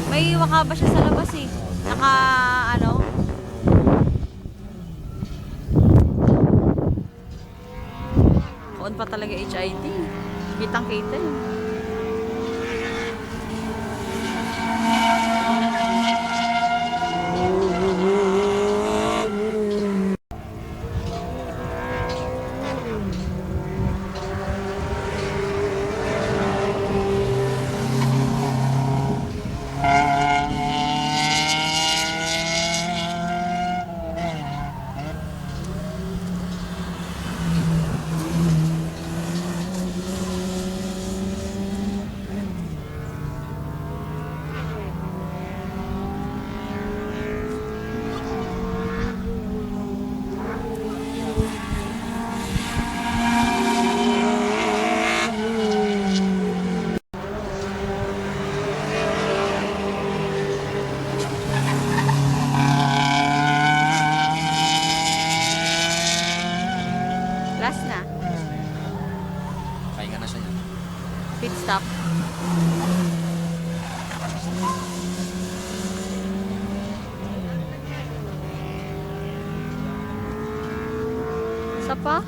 May wakaba siya sa labas eh. Naka ano? On pa talaga HID. Kitang-kita eh. Last na. Pahinga na siya yan. Pit stop. Isa pa?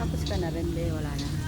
Tapos ka na rin, wala na.